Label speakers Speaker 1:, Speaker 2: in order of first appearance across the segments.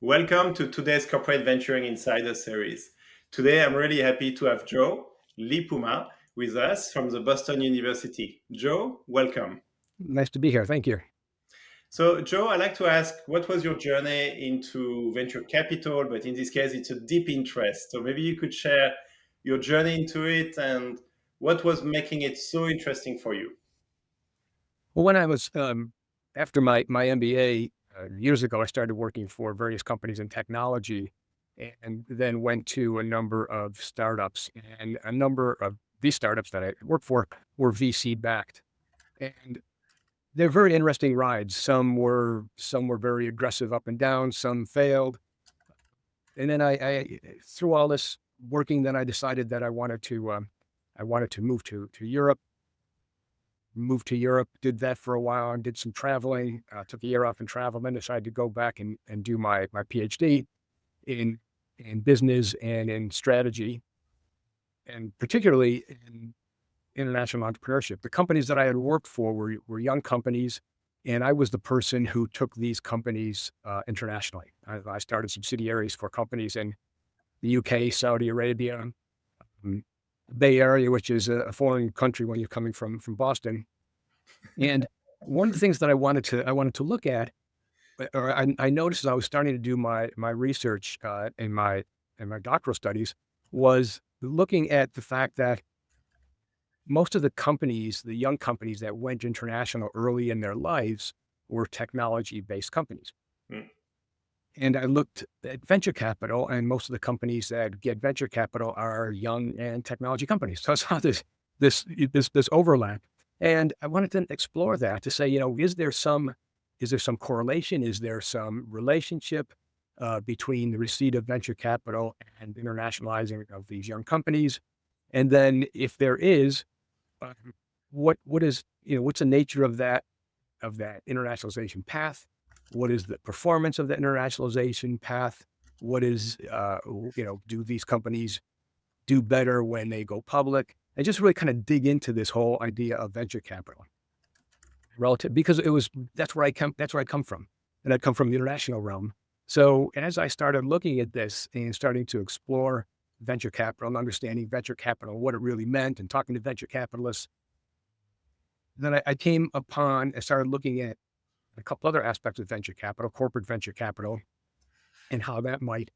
Speaker 1: Welcome to today's Corporate Venturing Insider series. Today, I'm really happy to have Joe LiPuma with us from the Boston University. Joe, welcome.
Speaker 2: Nice to be here. Thank you.
Speaker 1: So, Joe, I'd like to ask, what was your journey into venture capital? But in this case, it's a deep interest. So maybe you could share your journey into it and what was making it so interesting for you.
Speaker 2: Well, when I was after my MBA years ago, I started working for various companies in technology, and then went to a number of startups. And a number of these startups that I worked for were VC backed, and they're very interesting rides. Some were very aggressive up and down. Some failed, and then I through all this working, then I decided that I wanted to move to Europe. Moved to Europe, did that for a while and did some traveling, took a year off and traveled, then decided to go back and do my PhD in in business and in strategy, and particularly in international entrepreneurship. The companies that I had worked for were young companies, and I was the person who took these companies internationally. I started subsidiaries for companies in the UK, Saudi Arabia, um, Bay Area, which is a foreign country when you're coming from Boston. And one of the things that I wanted to look at, or I noticed as I was starting to do my research in my doctoral studies, was looking at the fact that most of the companies, the young companies that went international early in their lives, were technology-based companies.
Speaker 1: Hmm.
Speaker 2: And I looked at venture capital, and most of the companies that get venture capital are young and technology companies. So I saw this overlap, and I wanted to explore that to say, is there some correlation? Is there some relationship between the receipt of venture capital and internationalizing of these young companies? And then, if there is, um, what's the nature of that internationalization path? What is the performance of the internationalization path? What is, do these companies do better when they go public? And just really kind of dig into this whole idea of venture capital relative, because that's where I come from. And I come from the international realm. So as I started looking at this and starting to explore venture capital and understanding venture capital, what it really meant, and talking to venture capitalists, then I came upon and started looking at a couple other aspects of venture capital, corporate venture capital, and how that might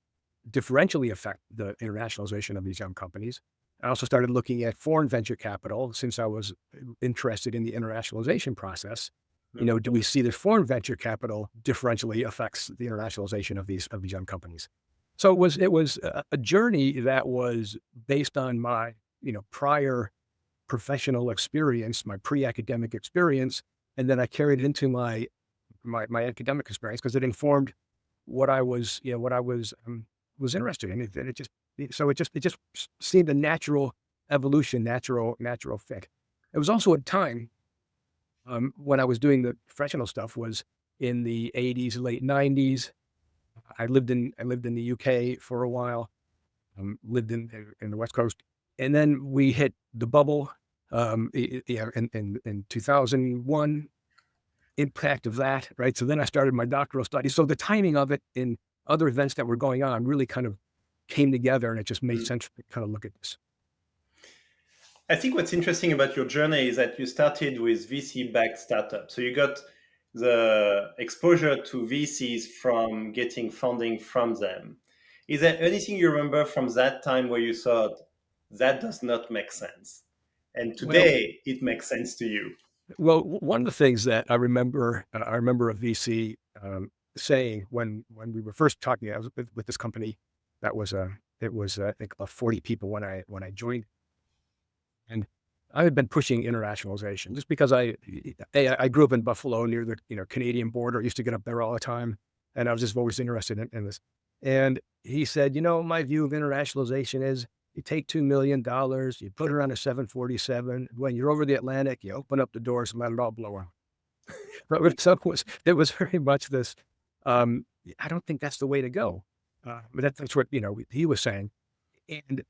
Speaker 2: differentially affect the internationalization of these young companies. I also started looking at foreign venture capital since I was interested in the internationalization process. Do we see that foreign venture capital differentially affects the internationalization of these young companies? So it was a journey that was based on my prior professional experience, my pre-academic experience, and then I carried it into my academic experience because it informed what I was interested in. It just seemed a natural evolution, natural fit. It was also a time when I was doing the professional stuff was in the '80s, late '90s. I lived in the UK for a while. Lived in the West Coast, and then we hit the bubble. In 2001, impact of that, right? So then I started my doctoral studies. So the timing of it in other events that were going on really kind of came together, and it just made
Speaker 1: Hmm.
Speaker 2: sense to kind of look at this.
Speaker 1: I think what's interesting about your journey is that you started with VC-backed startups. So you got the exposure to VCs from getting funding from them. Is there anything you remember from that time where you thought that does not make sense? And
Speaker 2: Well,
Speaker 1: today it makes sense to you.
Speaker 2: one of the things that I remember a VC saying when we were first talking. I was with this company that was it was I think about 40 people when I joined. And I had been pushing internationalization just because I grew up in Buffalo near the Canadian border. I used to get up there all the time, and I was just always interested in this. And he said, my view of internationalization is you take $2 million, you put it on a 747. When you're over the Atlantic, you open up the doors and let it all blow out. So it was very much this. Um, I don't think that's the way to go. But that's what he was saying, and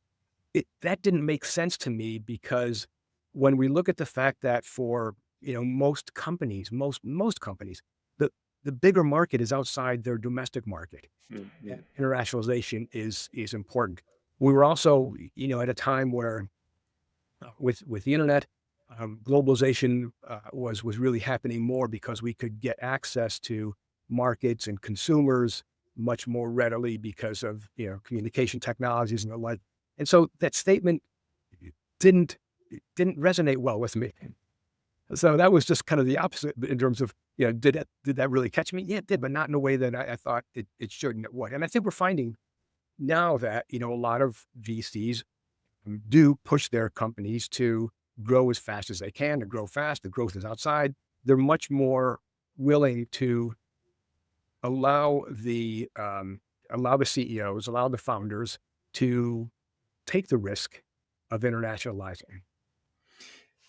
Speaker 2: that didn't make sense to me because when we look at the fact that for most companies, most companies, the the bigger market is outside their domestic market.
Speaker 1: Mm-hmm.
Speaker 2: And internationalization is important. We were also, at a time where with the internet, globalization was really happening more because we could get access to markets and consumers much more readily because of communication technologies and the like. And so that statement didn't didn't resonate well with me. So that was just kind of the opposite in terms of, did that really catch me? Yeah, it did, but not in a way that I thought it should and it would. And I think we're finding now that, a lot of VCs do push their companies to grow as fast as they can, to grow fast. The growth is outside. They're much more willing to allow the CEOs, allow the founders to take the risk of internationalizing.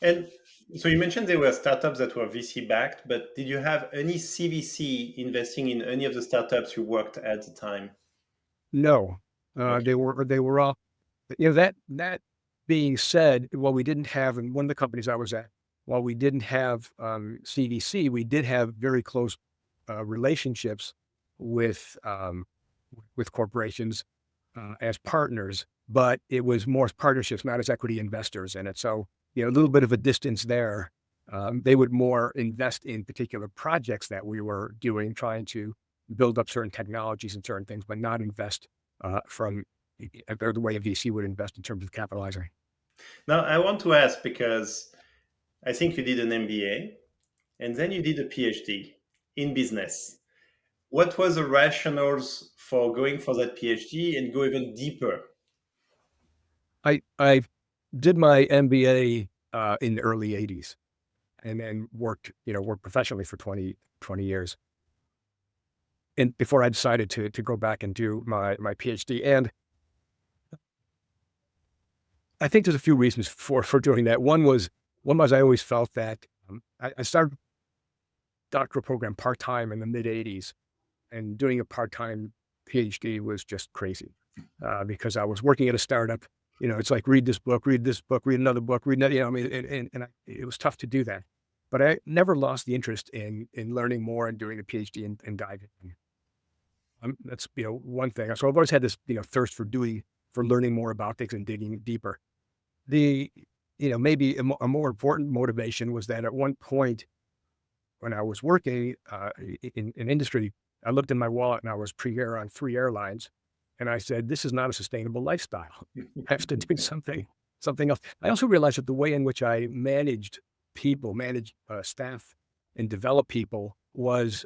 Speaker 1: And so you mentioned there were startups that were VC backed, but did you have any CVC investing in any of the startups you worked at the time?
Speaker 2: No,
Speaker 1: Okay.
Speaker 2: they were all, that being said, while we didn't have, in one of the companies I was at, while we didn't have CVC, we did have very close relationships with corporations as partners, but it was more as partnerships, not as equity investors in it. So, a little bit of a distance there. They would more invest in particular projects that we were doing, trying to build up certain technologies and certain things, but not invest from the way a VC would invest in terms of capitalizing.
Speaker 1: Now, I want to ask because I think you did an MBA and then you did a PhD in business. What was the rationales for going for that PhD and go even deeper?
Speaker 2: I did my MBA in the early '80s, and then worked professionally for 20 years. And before I decided to go back and do my PhD. And I think there's a few reasons for doing that. One was I always felt that I started doctoral program part-time in the mid '80s, and doing a part-time PhD was just crazy because I was working at a startup. It's like read this book, read another book, read another. I mean, it was tough to do that. But I never lost the interest in learning more and doing a PhD and diving in. That's one thing. So I've always had this thirst for learning more about things and digging deeper. The maybe a more important motivation was that at one point when I was working in industry, I looked in my wallet and I was pre-air on 3 airlines, and I said, "This is not a sustainable lifestyle. I have to do something else." I also realized that the way in which I managed people, managed staff, and developed people was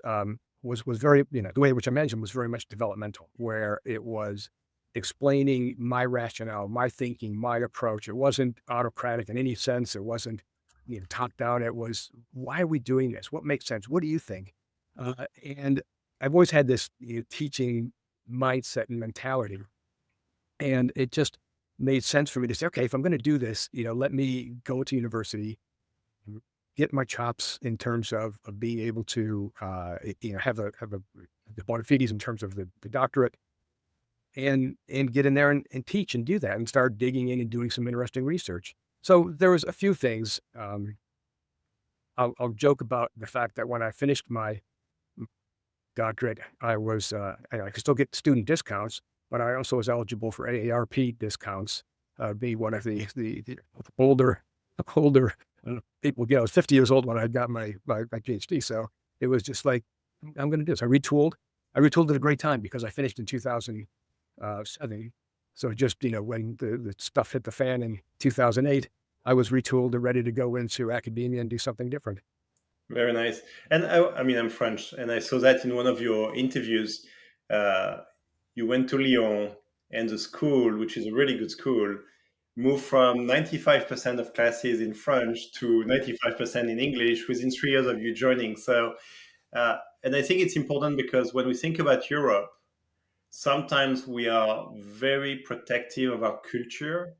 Speaker 2: very the way in which I managed them was very much developmental, where it was explaining my rationale, my thinking, my approach. It wasn't autocratic in any sense. It wasn't top down. It was, why are we doing this? What makes sense? What do you think? And I've always had this teaching mindset and mentality, and it just made sense for me to say, okay, if I'm going to do this, let me go to university, get my chops in terms of being able to, have a the bona fides in terms of the doctorate, and get in there and teach and do that and start digging in and doing some interesting research. So there was a few things. I'll joke about the fact that when I finished my doctorate, I could still get student discounts, but I also was eligible for AARP discounts. Be one of the older people. I was 50 years old when I got my PhD, so it was just like, I'm going to do this. I retooled at a great time because I finished in 2007. So just when the stuff hit the fan in 2008, I was retooled and ready to go into academia and do something different.
Speaker 1: Very nice. And I mean, I'm French, and I saw that in one of your interviews. Uh, you went to Lyon, and the school, which is a really good school, moved from 95% of classes in French to 95% in English within 3 years of you joining. So, and I think it's important because when we think about Europe, sometimes we are very protective of our culture,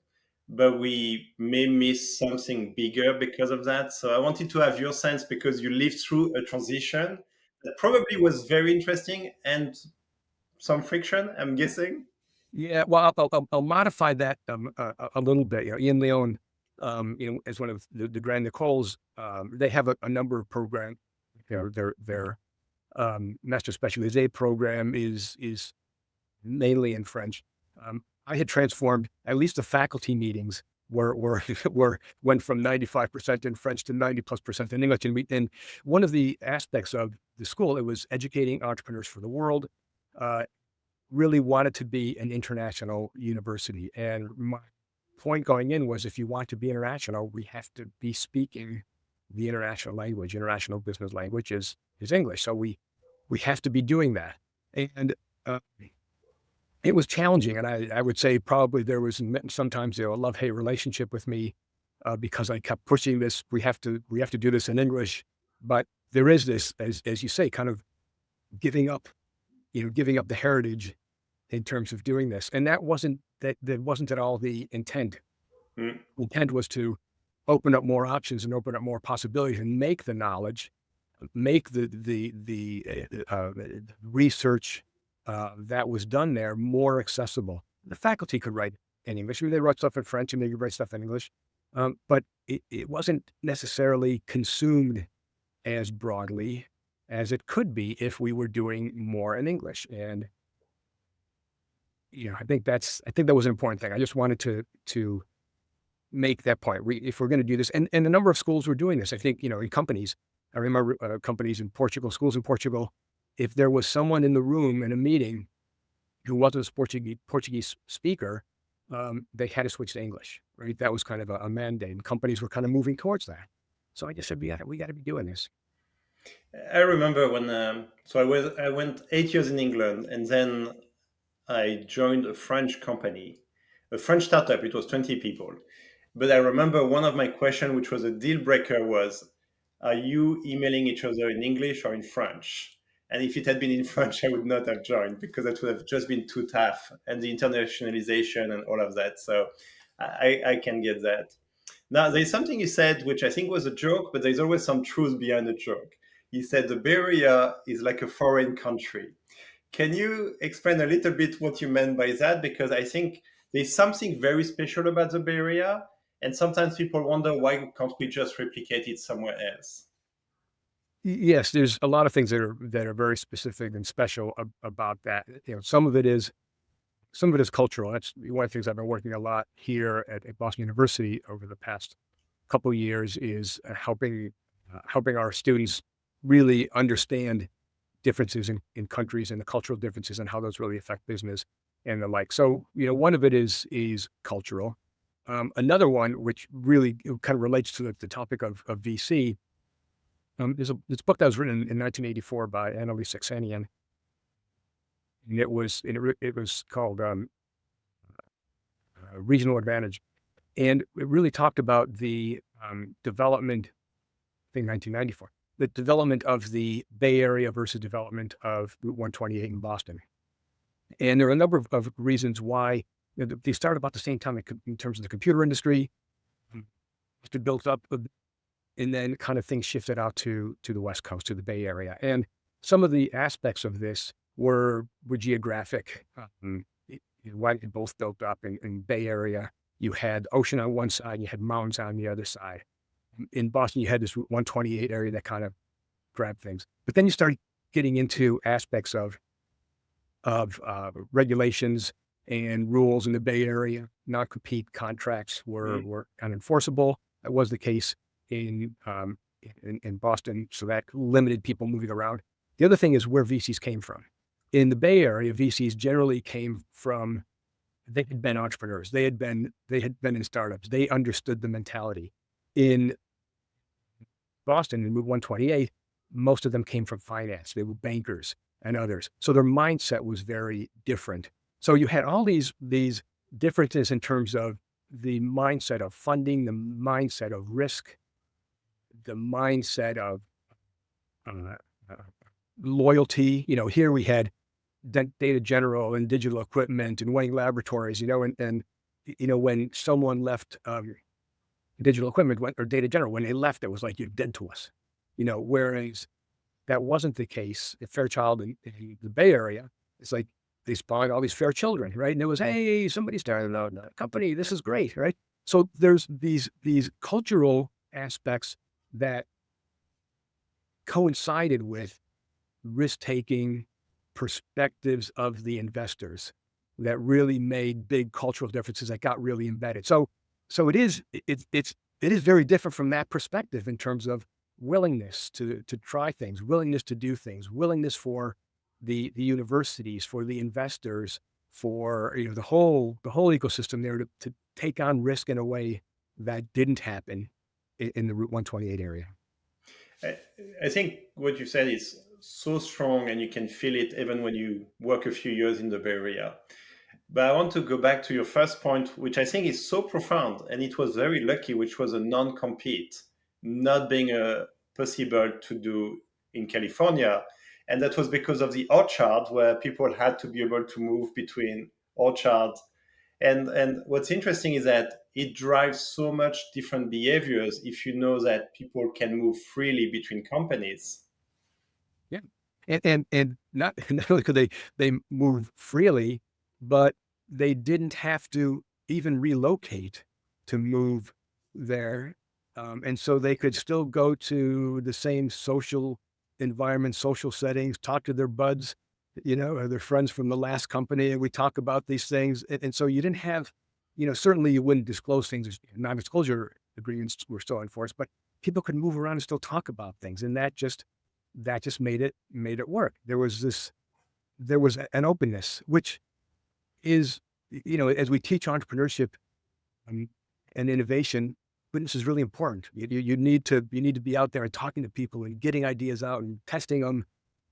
Speaker 1: but we may miss something bigger because of that. So I wanted to have your sense because you lived through a transition that probably was very interesting and some friction, I'm guessing.
Speaker 2: Yeah, well, I'll modify that a little bit. Ian Leone, as one of the Grand Nicoles, they have a number of programs. They're master specialisé program is mainly in French. I had transformed at least the faculty meetings were went from 95% in French to 90+% in English. And one of the aspects of the school, it was educating entrepreneurs for the world. Uh, really wanted to be an international university. And my point going in was, if you want to be international, we have to be speaking the international language. International business language is English. So we have to be doing that. And uh, it was challenging. And I would say probably there was sometimes, a love-hate relationship with me, because I kept pushing this. We have to do this in English. But there is this, as you say, kind of giving up, giving up the heritage in terms of doing this. And that wasn't at all the intent.
Speaker 1: Mm.
Speaker 2: Intent was to open up more options and open up more possibilities and make the knowledge, make the research that was done there more accessible. The faculty could write in English. I mean, they wrote stuff in French and they could write stuff in English, but it wasn't necessarily consumed as broadly as it could be if we were doing more in English. And I think that was an important thing. I just wanted to make that point. If we're going to do this, and a number of schools were doing this. I think in companies. I remember companies in Portugal, schools in Portugal. If there was someone in the room in a meeting who wasn't a Portuguese speaker, they had to switch to English. Right, that was kind of a mandate, and companies were kind of moving towards that. So I just said, we got to be doing this.
Speaker 1: I remember when I went 8 years in England, and then I joined a French company, a French startup. It was 20 people. But I remember one of my questions, which was a deal breaker, was, are you emailing each other in English or in French? And if it had been in French, I would not have joined, because that would have just been too tough, and the internationalization and all of that. So I can get that. Now, there's something you said, which I think was a joke, but there's always some truth behind a joke. You said the Bay Area is like a foreign country. Can you explain a little bit what you meant by that? Because I think there's something very special about the Bay Area, and sometimes people wonder, why can't we just replicate it somewhere else?
Speaker 2: Yes, there's a lot of things that are very specific and special about that. Some of it is cultural. That's one of the things I've been working a lot here at Boston University over the past couple of years, is helping our students really understand differences in countries and the cultural differences and how those really affect business and the like. So, one of it is cultural. Another one, which really kind of relates to the topic of VC, is this book that was written in 1984 by Annalise Saxenian. And it was called Regional Advantage. And it really talked about the development, I think 1994, the development of the Bay Area versus development of Route 128 in Boston. And there are a number of reasons why they started about the same time in terms of the computer industry. It built up, and then kind of things shifted out to the West Coast, to the Bay Area. And some of the aspects of this were geographic. Why it both built up in Bay Area. You had ocean on one side, you had mountains on the other side. In Boston, you had this Route 128 area that kind of grabbed things. But then you start getting into aspects of regulations and rules in the Bay Area. Non-compete contracts were unenforceable. That was the case in Boston, so that limited people moving around. The other thing is where VCs came from. In the Bay Area, VCs generally came from, they had been entrepreneurs. They had been in startups. They understood the mentality. In Boston, in Route 128, most of them came from finance. They were bankers and others. So their mindset was very different. So you had all these differences in terms of the mindset of funding, the mindset of risk, the mindset of loyalty. Here we had Data General and Digital Equipment and Wayne Laboratories, and when someone left Digital Equipment or Data General, when they left, it was like, you're dead to us, whereas that wasn't the case at Fairchild in the Bay Area. It's like they spawned all these fair children, right? And it was, hey, somebody started a company. This is great, right? So there's these cultural aspects that coincided with risk-taking perspectives of the investors that really made big cultural differences that got really embedded. So it is very different from that perspective in terms of willingness to try things, willingness to do things, willingness for the universities, for the investors, for the whole ecosystem there to take on risk in a way that didn't happen in the Route 128 area.
Speaker 1: I, I think what you said is so strong, and you can feel it even when you work a few years in the Bay Area. But I want to go back to your first point, which I think is so profound, and it was very lucky, which was a non-compete, not being possible to do in California. And that was because of the orchard, where people had to be able to move between orchards. And what's interesting is that it drives so much different behaviors if you know that people can move freely between companies.
Speaker 2: Yeah. And not not only could they move freely, but they didn't have to even relocate to move there. And so they could still go to the same social environment, social settings, talk to their buds, or their friends from the last company. And we talk about these things. And so you didn't have, certainly you wouldn't disclose things. Non-disclosure agreements were still enforced, but people could move around and still talk about things. And that just made it work. There was an openness, which is, as we teach entrepreneurship, um, and innovation, openness is really important. You need to be out there and talking to people and getting ideas out and testing them,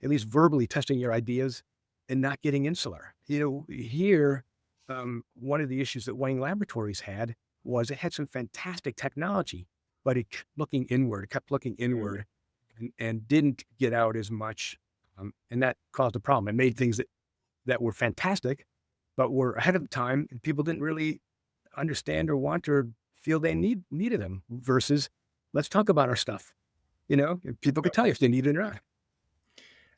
Speaker 2: at least verbally testing your ideas, and not getting insular. Here, one of the issues that Wayne Laboratories had was it had some fantastic technology, but it kept looking inward. It kept looking
Speaker 1: Mm.
Speaker 2: inward and didn't get out as much. And that caused a problem. It made things that were fantastic, but were ahead of the time, and people didn't really understand or want or feel they needed them. Versus, let's talk about our stuff. And people could tell you if they need it or not.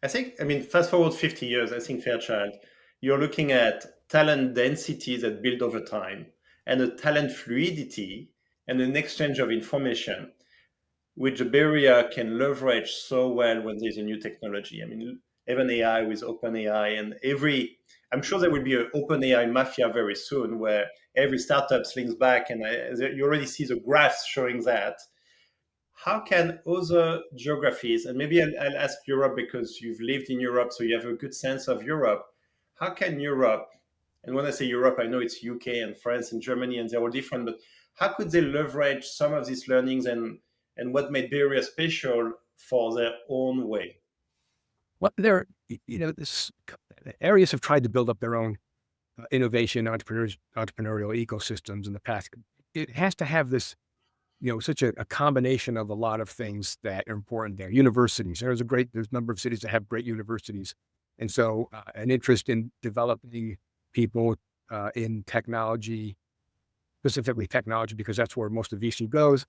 Speaker 1: I think, I mean, fast forward 50 years, I think Fairchild, you're looking at talent density that build over time, and a talent fluidity and an exchange of information, which the barrier can leverage so well when there's a new technology. I mean, even AI with OpenAI and I'm sure there will be an OpenAI mafia very soon where every startup slings back, and you already see the graphs showing that. How can other geographies, and maybe I'll ask Europe because you've lived in Europe, so you have a good sense of Europe. How can Europe, and when I say Europe, I know it's UK and France and Germany, and they're all different, but how could they leverage some of these learnings and what made Bay Area special for their own way?
Speaker 2: Well, this areas have tried to build up their own innovation entrepreneurial ecosystems in the past. It has to have this, such a combination of a lot of things that are important there. Universities, there's a number of cities that have great universities. And so an interest in developing people in technology, specifically technology, because that's where most of VC goes.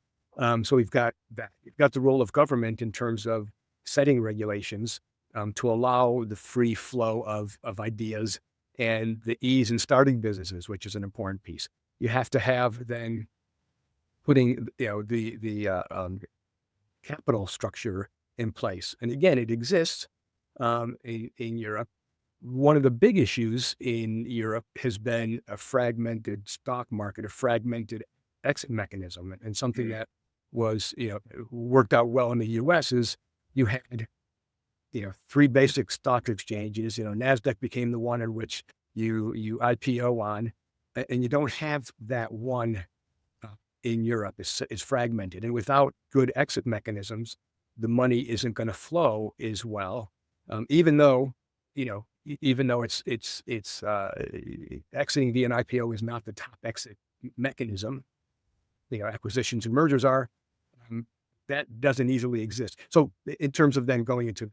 Speaker 2: So we've got that. We've got the role of government in terms of setting regulations to allow the free flow of ideas and the ease in starting businesses, which is an important piece. You have to have then putting the capital structure in place. And again, it exists in Europe. One of the big issues in Europe has been a fragmented stock market, a fragmented exit mechanism. And something
Speaker 1: Mm.
Speaker 2: that was, worked out well in the US is you had, three basic stock exchanges. NASDAQ became the one in which you IPO on, and you don't have that one in Europe. Is fragmented. And without good exit mechanisms, the money isn't going to flow as well. Even though, it's exiting via an IPO is not the top exit mechanism. Acquisitions and mergers are. That doesn't easily exist. So in terms of then going into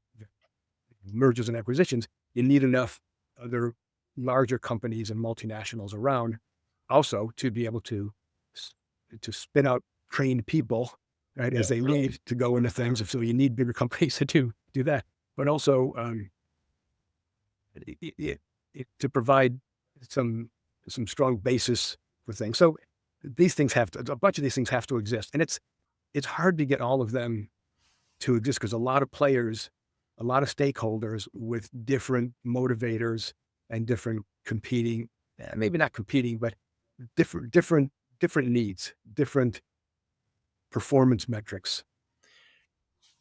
Speaker 2: mergers and acquisitions, you need enough other larger companies and multinationals around also to be able to spin out trained people, right,
Speaker 1: Yeah.
Speaker 2: as they leave to go into things. So you need bigger companies to do that, but also to provide some strong basis for things. So a bunch of these things have to exist, and it's hard to get all of them to exist because a lot of players a lot of stakeholders with different motivators and different competing, maybe not competing, but different needs, different performance metrics.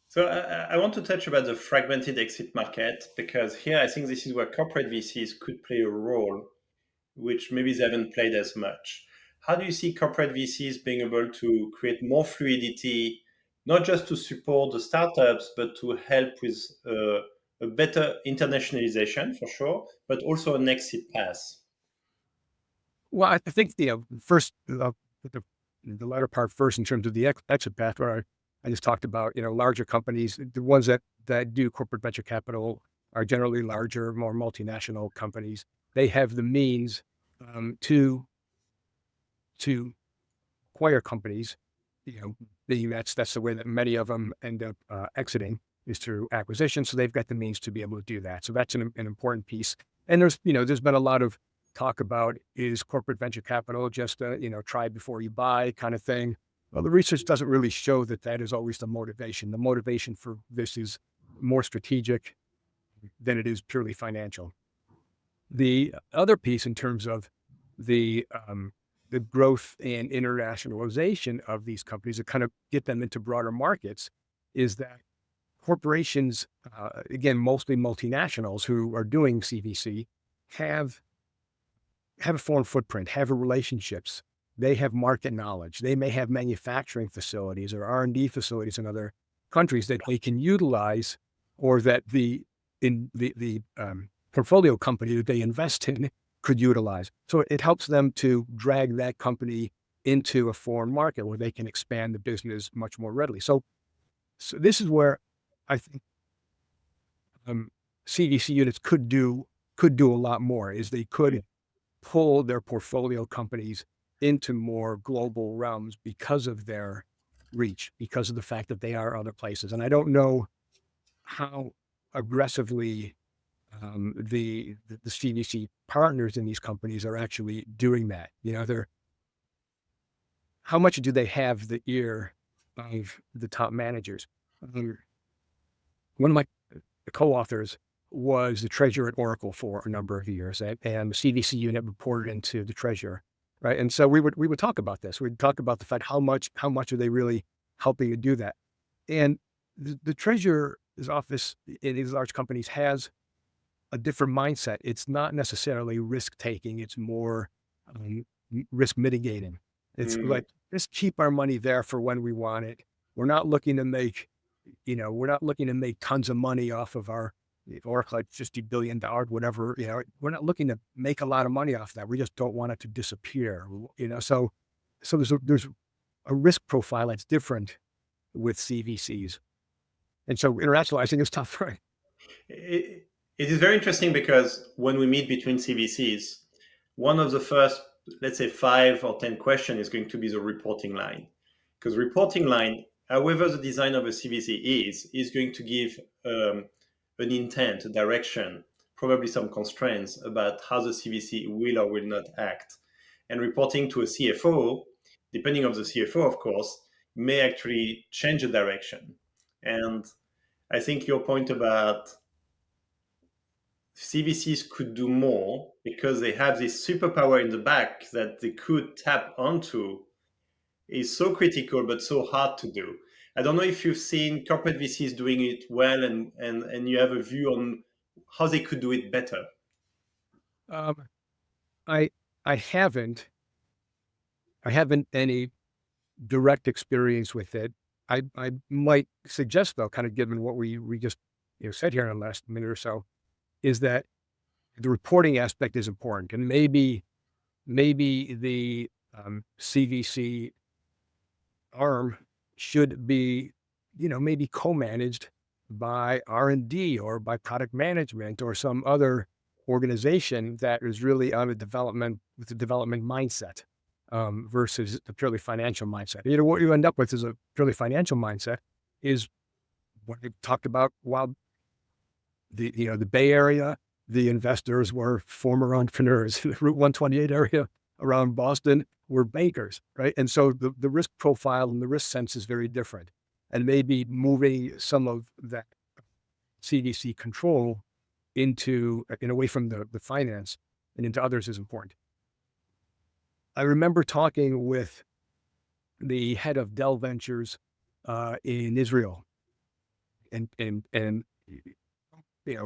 Speaker 1: So I want to touch about the fragmented exit market because here I think this is where corporate VCs could play a role, which maybe they haven't played as much. How do you see corporate VCs being able to create more fluidity, not just to support the startups, but to help with a better internationalization for sure, but also an exit path?
Speaker 2: Well, I think the first, with the latter part first in terms of the exit path, where I just talked about, larger companies, the ones that do corporate venture capital are generally larger, more multinational companies. They have the means to acquire companies. That's the way that many of them end up exiting is through acquisition. So they've got the means to be able to do that. So that's an important piece. And there's been a lot of talk about, is corporate venture capital just a, try before you buy kind of thing. Well, the research doesn't really show that that is always the motivation. The motivation for this is more strategic than it is purely financial. The other piece in terms of the growth and internationalization of these companies to kind of get them into broader markets is that corporations, again, mostly multinationals who are doing CVC, have a foreign footprint, have relationships. They have market knowledge. They may have manufacturing facilities or R&D facilities in other countries that they can utilize, or that the portfolio company that they invest in could utilize. So it helps them to drag that company into a foreign market where they can expand the business much more readily. So this is where I think CVC units could do a lot more. Is they could pull their portfolio companies into more global realms because of their reach, because of the fact that they are other places. And I don't know how aggressively the CVC partners in these companies are actually doing that. How much do they have the ear of the top managers? One of my co-authors was the treasurer at Oracle for a number of years, and the CVC unit reported into the treasurer, right? And so we would talk about this. We'd talk about the fact how much are they really helping you do that? And the treasurer's office in these large companies has a different mindset. It's not necessarily risk taking; it's more risk mitigating. It's
Speaker 1: Mm.
Speaker 2: like, just keep our money there for when we want it. We're not looking to make tons of money off of our Oracle at $50 billion, whatever, we're not looking to make a lot of money off that. We just don't want it to disappear, So there's a risk profile that's different with CVCs. And so internationalizing is tough, right?
Speaker 1: It, it is very interesting because when we meet between CVCs, one of the first, let's say, 5 or 10 questions is going to be the reporting line. Because reporting line, however the design of a CVC is going to give an intent, a direction, probably some constraints about how the CVC will or will not act. And reporting to a CFO, depending on the CFO, of course, may actually change the direction. And I think your point about CVCs could do more because they have this superpower in the back that they could tap onto is so critical but so hard to do. I don't know if you've seen corporate VCs doing it well and you have a view on how they could do it better.
Speaker 2: Um, I I haven't any direct experience with it. I might suggest, though, kind of given what we just said here in the last minute or so, is that the reporting aspect is important, and maybe the CVC arm should be, maybe co-managed by R&D or by product management or some other organization that is really on a development with a development mindset versus the purely financial mindset. What you end up with is a purely financial mindset is what we talked about while the Bay Area, the investors were former entrepreneurs. The Route 128 area around Boston were bankers, right? And so the risk profile and the risk sense is very different. And maybe moving some of that CDC control into and away from the finance and into others is important. I remember talking with the head of Dell Ventures in Israel, and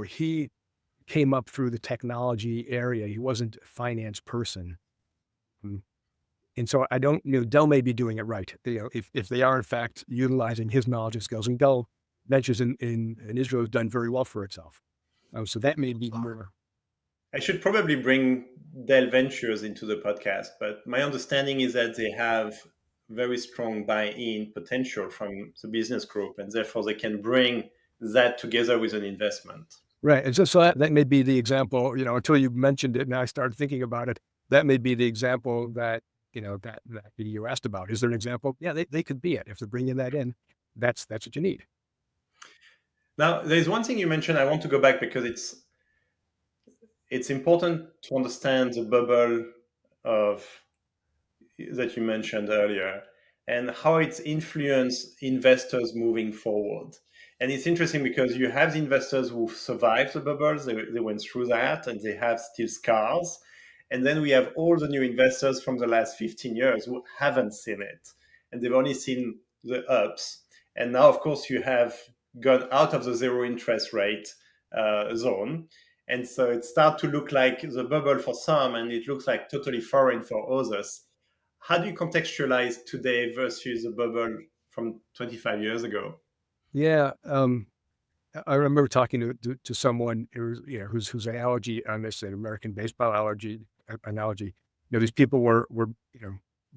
Speaker 2: he came up through the technology area. He wasn't a finance person. Mm. And so I don't, Dell may be doing it right. If they are in fact utilizing his knowledge and skills, and Dell Ventures in Israel has done very well for itself. So that may be more.
Speaker 1: I should probably bring Dell Ventures into the podcast, but my understanding is that they have very strong buy-in potential from the business group, and therefore they can bring that together with an investment.
Speaker 2: Right. And so that may be the example, until you mentioned it and I started thinking about it, that may be the example that you asked about. Is there an example? Yeah, they could be it. If they're bringing that in, that's what you need.
Speaker 1: Now, there's one thing you mentioned. I want to go back because it's important to understand the bubble of that you mentioned earlier and how it's influenced investors moving forward. And it's interesting because you have the investors who survived the bubbles, they went through that and they have still scars. And then we have all the new investors from the last 15 years who haven't seen it and they've only seen the ups. And now, of course, you have gone out of the zero interest rate zone. And so it starts to look like the bubble for some, and it looks like totally foreign for others. How do you contextualize today versus the bubble from 25 years ago?
Speaker 2: Yeah. I remember talking to someone who's an allergy on this, an American baseball allergy analogy. These people were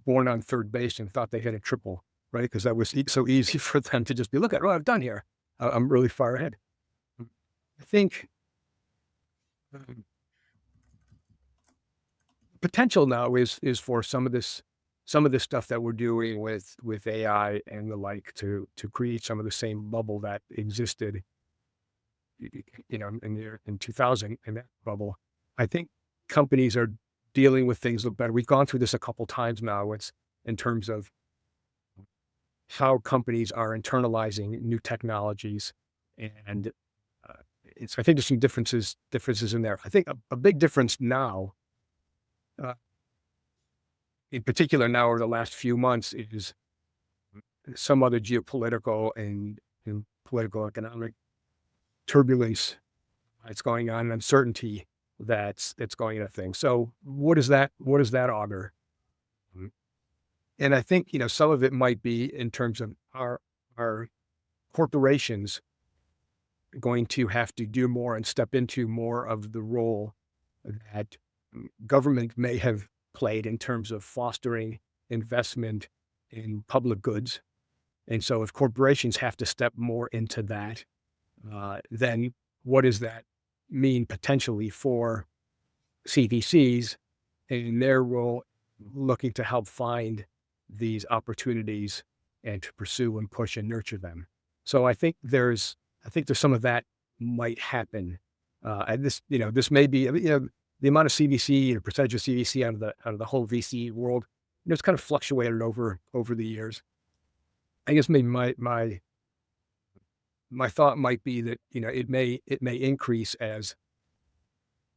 Speaker 2: born on third base and thought they hit a triple, right? Because that was so easy for them to just be, look at what I've done here. I'm really far ahead. I think um, potential now is for some of this stuff that we're doing with AI and the like to create some of the same bubble that existed, in 2000 in that bubble. I think companies are dealing with things a little better. We've gone through this a couple times now. It's in terms of how companies are internalizing new technologies, and I think there's some differences in there. I think a big difference now, uh, in particular now over the last few months, is some other geopolitical and political economic turbulence that's going on, uncertainty that's going into things. So what does that augur? Mm. And I think, some of it might be in terms of our corporations going to have to do more and step into more of the role that government may have played in terms of fostering investment in public goods. And so if corporations have to step more into that, then what does that mean potentially for CVCs in their role looking to help find these opportunities and to pursue and push and nurture them? So I think there's some of that might happen. And this may be, the amount of CVC or percentage of CVC out of the whole VC world, it's kind of fluctuated over the years. I guess maybe my thought might be that, it may increase as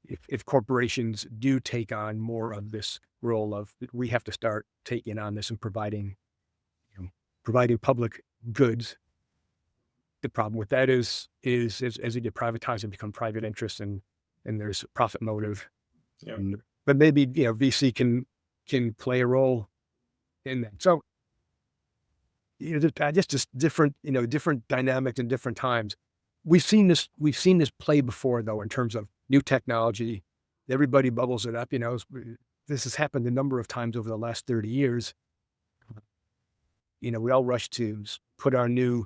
Speaker 2: if corporations do take on more of this role of we have to start taking on this and providing public goods. The problem with that is as you get privatized and become private interest and there's a profit motive.
Speaker 1: Yeah.
Speaker 2: But maybe, VC can play a role in that. So, just different, different dynamics and different times. We've seen this play before though, in terms of new technology. Everybody bubbles it up, this has happened a number of times over the last 30 years. We all rush to put our new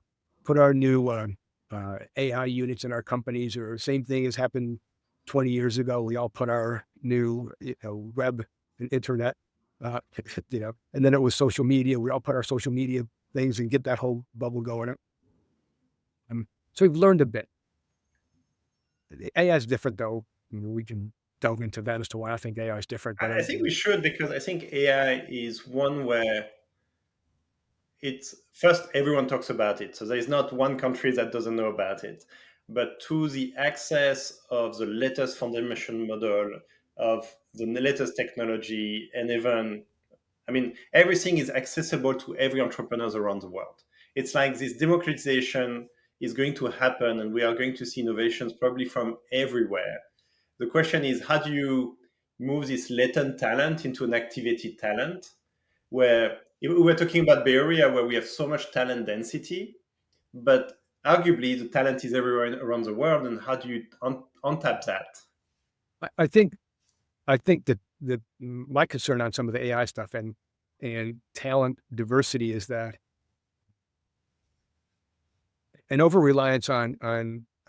Speaker 2: AI units in our companies, or same thing has happened 20 years ago. We all put our new, web and internet, and then it was social media. We all put our social media things and get that whole bubble going. So we've learned a bit. The AI is different though. We can delve into that as to why I think AI is different, but
Speaker 1: I think we should because I think AI is one where it's first everyone talks about it. So there is not one country that doesn't know about it. but to the access of the latest foundation model, of the latest technology, and even, I mean, everything is accessible to every entrepreneurs around the world. It's like this democratization is going to happen, and we are going to see innovations probably from everywhere. The question is, how do you move this latent talent into an activated talent? Where we were talking about Bay Area, where we have so much talent density, but arguably the talent is everywhere around the world, and how do you untap that?
Speaker 2: I think that my concern on some of the AI stuff and talent diversity is that an over reliance on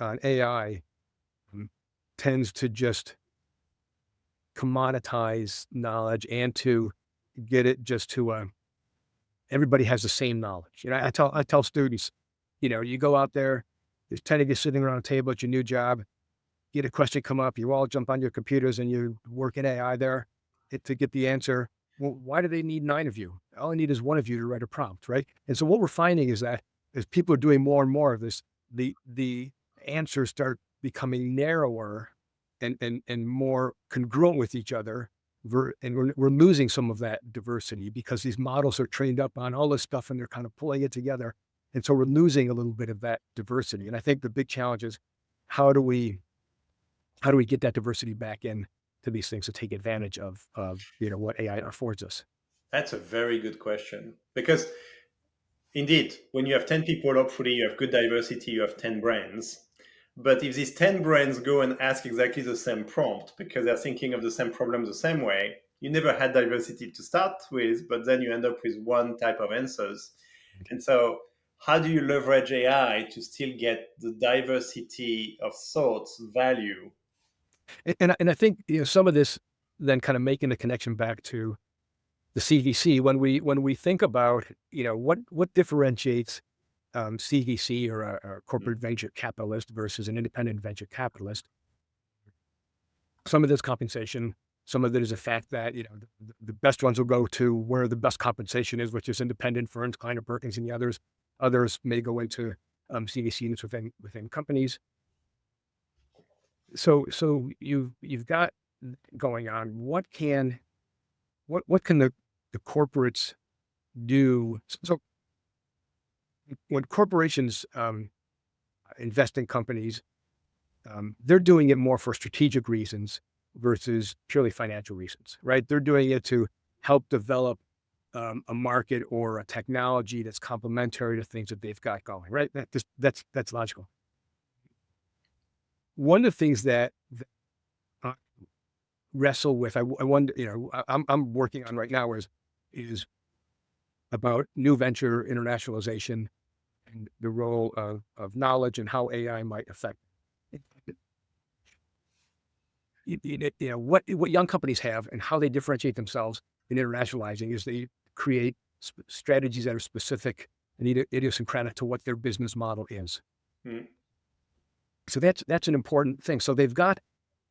Speaker 2: AI tends to just commoditize knowledge and to get it just to everybody has the same knowledge. I tell students, you go out there, there's 10 of you sitting around a table at your new job, get a question come up, you all jump on your computers and you work in AI there to get the answer. Well, why do they need 9 of you? All I need is 1 of you to write a prompt, right? And so what we're finding is that as people are doing more and more of this, the answers start becoming narrower and more congruent with each other. And we're losing some of that diversity because these models are trained up on all this stuff and they're kind of pulling it together. And so we're losing a little bit of that diversity. And I think the big challenge is how do we get that diversity back in to these things to take advantage of what AI affords us?
Speaker 1: That's a very good question, because indeed, when you have 10 people, hopefully you have good diversity, you have 10 brands. But if these 10 brands go and ask exactly the same prompt because they're thinking of the same problem the same way, you never had diversity to start with, but then you end up with one type of answers. And so, how do you leverage AI to still get the diversity of thoughts, value?
Speaker 2: And I think some of this then kind of making the connection back to the CVC when we think about what differentiates CVC or a corporate venture capitalist versus an independent venture capitalist. Some of this compensation, some of it is a fact that the best ones will go to where the best compensation is, which is independent firms, Kleiner Perkins, and the others may go into CVCs within companies. So you've got going on. What can the corporates do? So when corporations invest in companies, they're doing it more for strategic reasons versus purely financial reasons, right? They're doing it to help develop a market or a technology that's complementary to things that they've got going, right? That's logical. One of the things that I wrestle with, I wonder, I'm working on right now is about new venture internationalization and the role of knowledge and how AI might affect it. What young companies have and how they differentiate themselves in internationalizing is they create strategies that are specific and idiosyncratic to what their business model is.
Speaker 1: Hmm.
Speaker 2: So that's an important thing. So they've got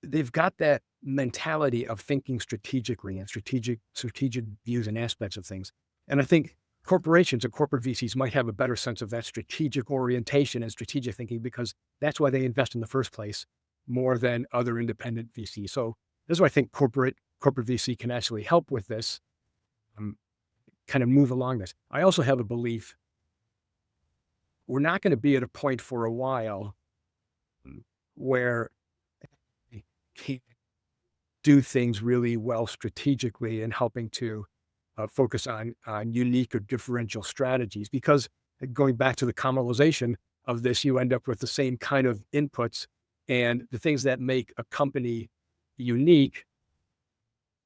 Speaker 2: that mentality of thinking strategically and strategic views and aspects of things. And I think corporations or corporate VCs might have a better sense of that strategic orientation and strategic thinking because that's why they invest in the first place more than other independent VCs. So this is why I think corporate VC can actually help with this, kind of move along this. I also have a belief we're not going to be at a point for a while where we can't do things really well strategically and helping to focus on unique or differential strategies. Because going back to the commercialization of this, you end up with the same kind of inputs and the things that make a company unique.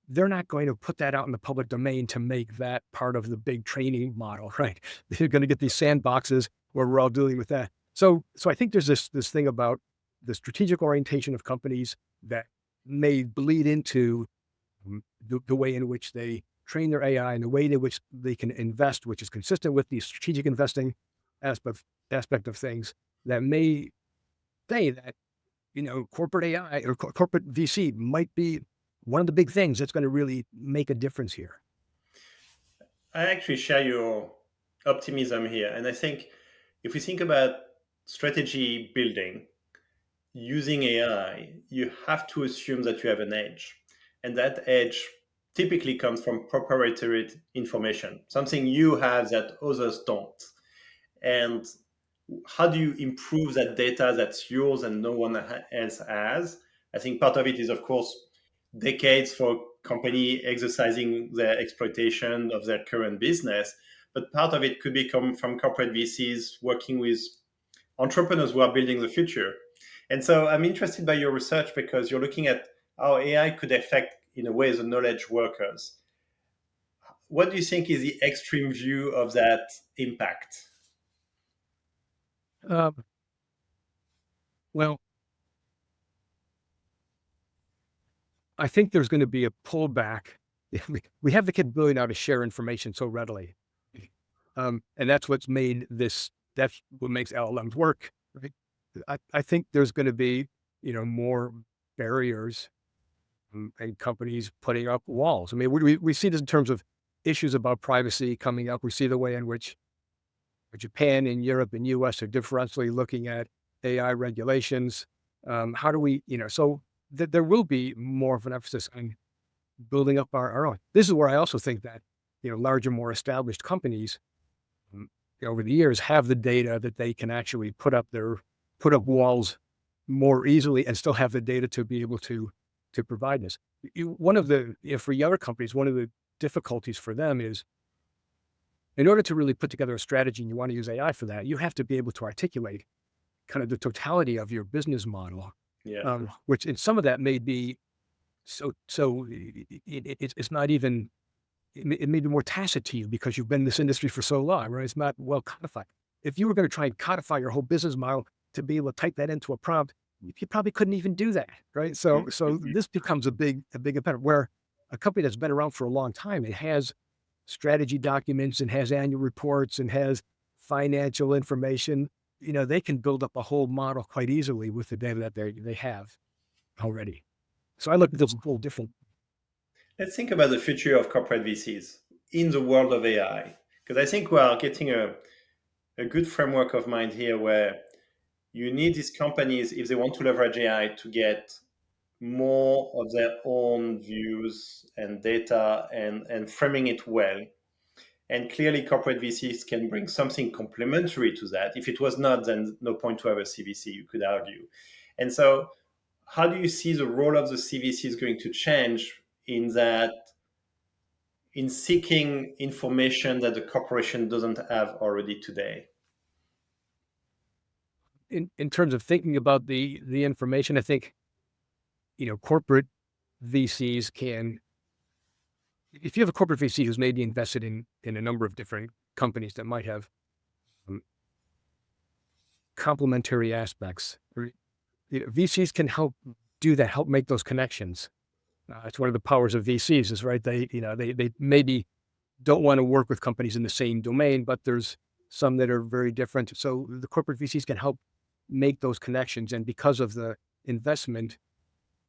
Speaker 2: They're not going to put that out in the public domain to make that part of the big training model, right? They're going to get these sandboxes where we're all dealing with that. So I think there's this thing about the strategic orientation of companies that may bleed into the way in which they train their AI and the way in which they can invest, which is consistent with the strategic investing aspect of things that may say that, corporate AI or corporate VC might be one of the big things that's going to really make a difference here.
Speaker 1: I actually share your optimism here. And I think if we think about strategy building, using AI, you have to assume that you have an edge. And that edge typically comes from proprietary information, something you have that others don't. And how do you improve that data that's yours and no one else has? I think part of it is, of course, decades for company exercising their exploitation of their current business, but part of it could be come from corporate VCs working with entrepreneurs who are building the future. And so I'm interested by your research because you're looking at how AI could affect, in a way, the knowledge workers. What do you think is the extreme view of that impact?
Speaker 2: Um, well, I think there's going to be a pullback. We have the capability now to share information so readily. And that's what's made this, that's what makes LLMs work, right? I think there's going to be, more barriers, and companies putting up walls. I mean, we see this in terms of issues about privacy coming up. We see the way in which Japan and Europe and US are differentially looking at AI regulations. How do we, so there will be more of an emphasis on building up our own. This is where I also think that, larger, more established companies, um, over the years have the data that they can actually put up walls more easily and still have the data to be able to provide this. One of the, for younger companies, one of the difficulties for them is, in order to really put together a strategy and you want to use AI for that, you have to be able to articulate kind of the totality of your business model,
Speaker 1: Yeah.
Speaker 2: which in some of that may be it's not even, it may be more tacit to you because you've been in this industry for so long, right? It's not well codified. If you were going to try and codify your whole business model to be able to type that into a prompt, you probably couldn't even do that, right? So
Speaker 1: Mhm.
Speaker 2: this becomes a big impediment where a company that's been around for a long time, it has strategy documents and has annual reports and has financial information, they can build up a whole model quite easily with the data that they have already. So I look at this a whole different.
Speaker 1: Let's think about the future of corporate VCs in the world of AI, because I think we are getting a good framework of mind here where you need these companies, if they want to leverage AI, to get more of their own views and data and framing it well. And clearly, corporate VCs can bring something complementary to that. If it was not, then no point to have a CVC, you could argue. And so, how do you see the role of the CVC is going to change in that, in seeking information that the corporation doesn't have already today?
Speaker 2: In terms of thinking about the information, I think, corporate VCs can, if you have a corporate VC who's maybe invested in a number of different companies that might have, um, complementary aspects, or, VCs can help do that, help make those connections. It's one of the powers of VCs is, right. They maybe don't want to work with companies in the same domain, but there's some that are very different. So the corporate VCs can help make those connections. And because of the investment,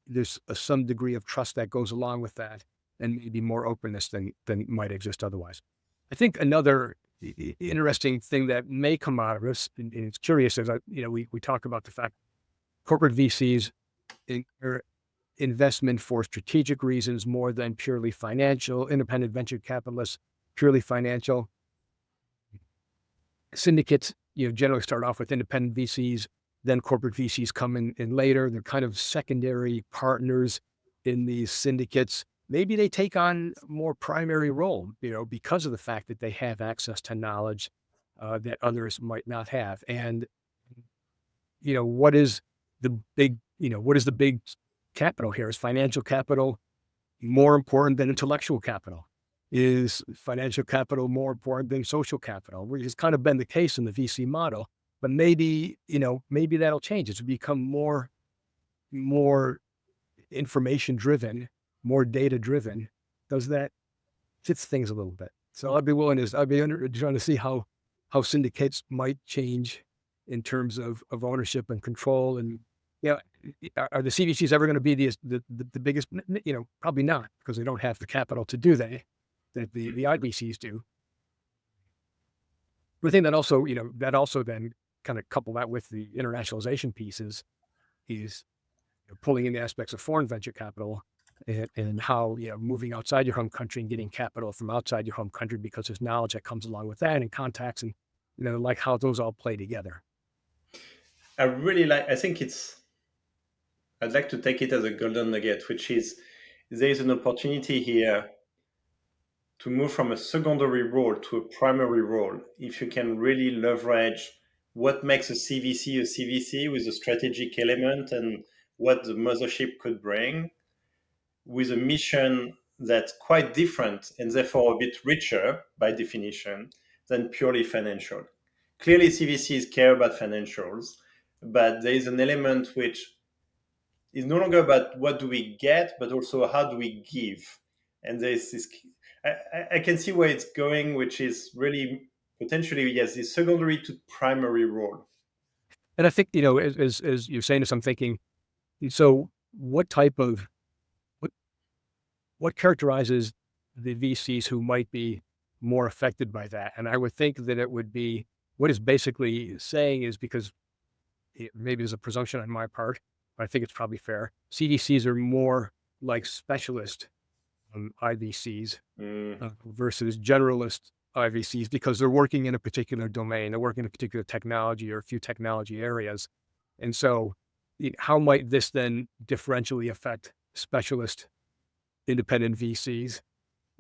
Speaker 2: there's some degree of trust that goes along with that and maybe more openness than might exist otherwise. I think another interesting thing that may come out of this, and it's curious, is that, we talk about the fact corporate VCs are investment for strategic reasons more than purely financial, independent venture capitalists, purely financial. Syndicates, generally start off with independent VCs, then corporate VCs come in later. They're kind of secondary partners in these syndicates. Maybe they take on a more primary role, because of the fact that they have access to knowledge that others might not have. And, what is the big capital here? Is financial capital more important than intellectual capital? Is financial capital more important than social capital? Which has kind of been the case in the VC model, but maybe that'll change. It's become more information driven, more data driven. Does that fits things a little bit? So I'd be trying to see how syndicates might change in terms of ownership and control. And are the CVCs ever going to be the biggest? Probably not, because they don't have the capital to do that the IVCs do. The thing that also then kind of couple that with the internationalization pieces, is pulling in the aspects of foreign venture capital and how moving outside your home country and getting capital from outside your home country because there's knowledge that comes along with that and contacts and like how those all play together.
Speaker 1: I really like. I think it's. I'd like to take it as a golden nugget, which is there is an opportunity here to move from a secondary role to a primary role if you can really leverage what makes a CVC with a strategic element and what the mothership could bring with a mission that's quite different and therefore a bit richer by definition than purely financial. Clearly, CVCs care about financials, but there is an element which is no longer about what do we get, but also how do we give. And there's this, I can see where it's going, which is really potentially, yes, this secondary to primary role.
Speaker 2: And I think as you're saying this, I'm thinking, so what type of what what characterizes the VCs who might be more affected by that? And I would think that it would be what is basically saying is because maybe there's a presumption on my part, but I think it's probably fair. CDCs are more like specialist IVCs
Speaker 1: Mm,
Speaker 2: versus generalist IVCs because they're working in a particular domain, they're working in a particular technology or a few technology areas. And so, how might this then differentially affect specialist independent VCs?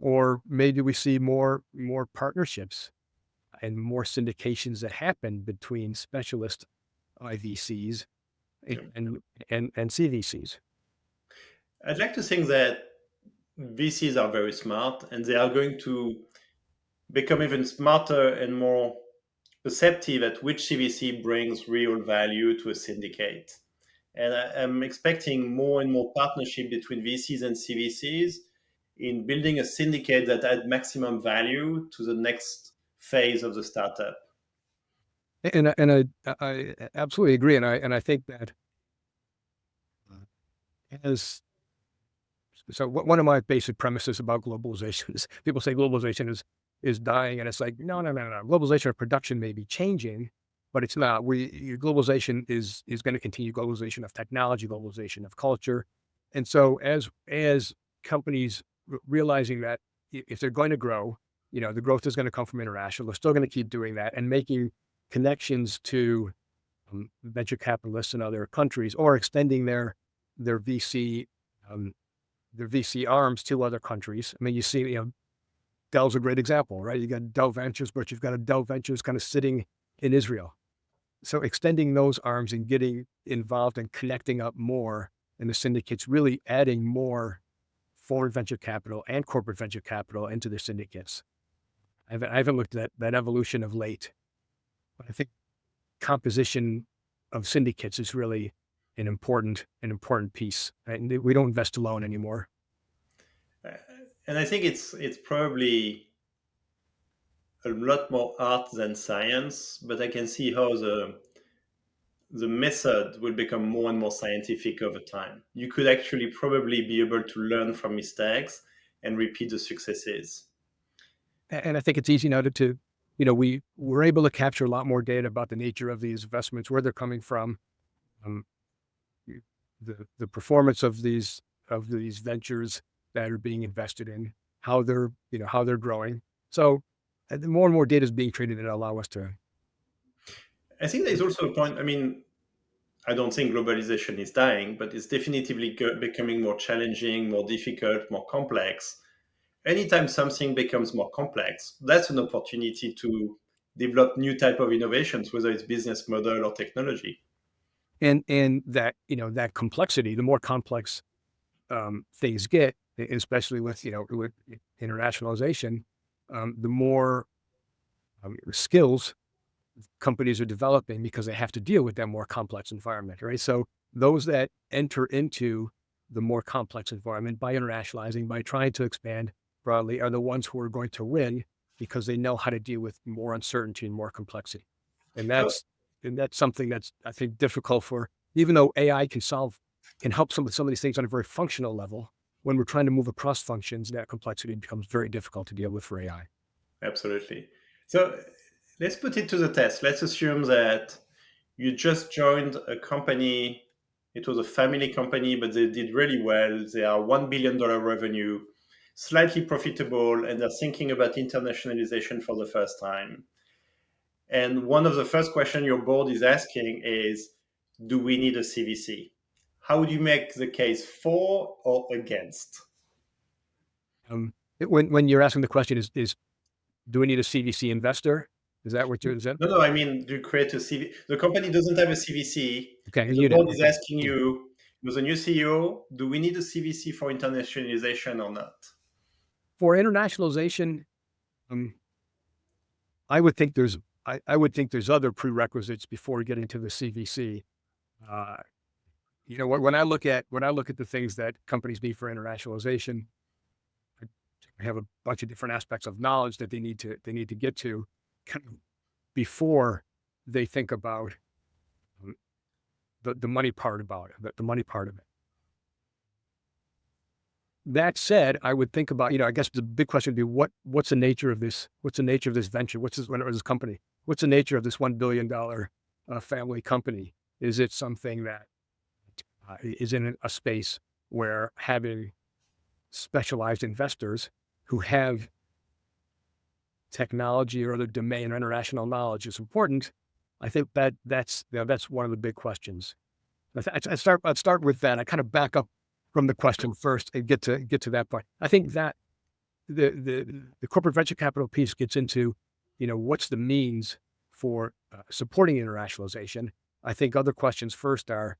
Speaker 2: Or maybe we see more partnerships and more syndications that happen between specialist IVCs
Speaker 1: yeah.
Speaker 2: and CVCs.
Speaker 1: I'd like to think that VCs are very smart and they are going to become even smarter and more perceptive at which CVC brings real value to a syndicate. And I'm expecting more and more partnership between VCs and CVCs in building a syndicate that add maximum value to the next phase of the startup.
Speaker 2: And I absolutely agree, and I think that as so one of my basic premises about globalization is people say globalization is dying, and it's like no, no, no, no. Globalization of production may be changing, but it's not. Globalization is going to continue. Globalization of technology, globalization of culture, and so as companies realizing that if they're going to grow, the growth is going to come from international. They're still going to keep doing that and making connections to venture capitalists in other countries or extending their VC um, their VC arms to other countries. I mean, you see, Dell's a great example, right? You got Dell Ventures, but you've got a Dell Ventures kind of sitting in Israel. So extending those arms and getting involved and connecting up more in the syndicates, really adding more foreign venture capital and corporate venture capital into the syndicates. I haven't looked at that evolution of late, but I think composition of syndicates is really an important piece. Right? And we don't invest alone anymore.
Speaker 1: Uh, And I think it's probably a lot more art than science, but I can see how the method will become more and more scientific over time. You could actually probably be able to learn from mistakes and repeat the successes.
Speaker 2: And I think it's easy now we're able to capture a lot more data about the nature of these investments, where they're coming from, um, the performance of these ventures that are being invested in, how they're growing. So the more and more data is being created that allow us to.
Speaker 1: I think there's also a point. I mean, I don't think globalization is dying, but it's definitively becoming more challenging, more difficult, more complex. Anytime something becomes more complex, that's an opportunity to develop new type of innovations, whether it's business model or technology.
Speaker 2: And that complexity, the more complex things get, especially with internationalization, the more skills companies are developing because they have to deal with that more complex environment, right? So those that enter into the more complex environment by internationalizing, by trying to expand broadly, are the ones who are going to win because they know how to deal with more uncertainty and more complexity. And
Speaker 1: So
Speaker 2: that's something that's I think difficult for even though AI can help some of these things on a very functional level. When we're trying to move across functions, that complexity becomes very difficult to deal with for AI.
Speaker 1: absolutely. So let's put it to the test. Let's assume that you just joined a company It was a family company, but they did really well. They are $1 billion revenue, slightly profitable, and they're thinking about internationalization for the first time. And one of the first questions your board is asking is, do we need a CVC? How would you make the case for or against?
Speaker 2: Um, when you're asking the question is do we need a CVC investor? Is that what you're is that?
Speaker 1: No, I mean, do you create a CV? The company doesn't have a CVC,
Speaker 2: Okay, a
Speaker 1: and the
Speaker 2: unit.
Speaker 1: board is
Speaker 2: Okay.
Speaker 1: asking you, you're the new CEO, do we need a CVC for internationalization or not?
Speaker 2: For internationalization, um, I would think there's I would think there's other prerequisites before getting to the CVC. Uh, when I look at the things that companies need for internationalization, I have a bunch of different aspects of knowledge that they need to get to kind of before they think about um, the money part about it, the money part of it. That said, I would think about, I guess the big question would be what's the nature of this? What's the nature of this venture? What's this, or this company? What's the nature of this $1 billion family company? Is it something that is in a space where having specialized investors who have technology or other domain or international knowledge is important? I think that's one of the big questions. I'd start with that. I kind of back up from the question first and get to that part. I think that the corporate venture capital piece gets into, what's the means for supporting internationalization. I think other questions first are,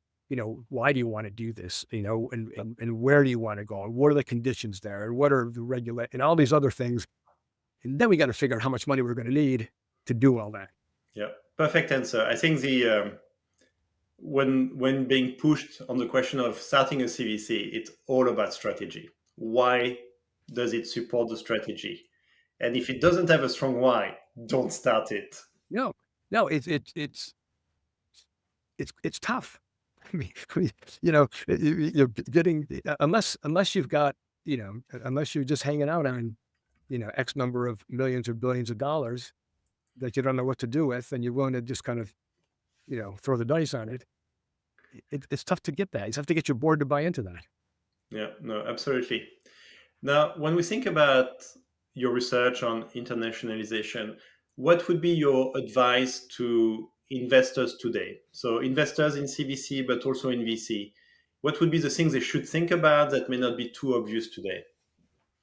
Speaker 2: why do you want to do this? And where do you want to go? And what are the conditions there? And what are the and all these other things. And then we got to figure out how much money we're going to need to do all that.
Speaker 1: Yeah, perfect answer. I think the when being pushed on the question of starting a CVC, it's all about strategy. Why does it support the strategy? And if it doesn't have a strong why, don't start it.
Speaker 2: No, no, it's tough. I mean, you're getting unless you've got unless you're just hanging out on X number of millions or billions of dollars that you don't know what to do with, and you're willing to just kind of throw the dice on it. It's tough to get that. You have to get your board to buy into that.
Speaker 1: Yeah, no, absolutely. Now, when we think about your research on internationalization, what would be your advice to investors today? So, investors in CVC, but also in VC. What would be the things they should think about that may not be too obvious today?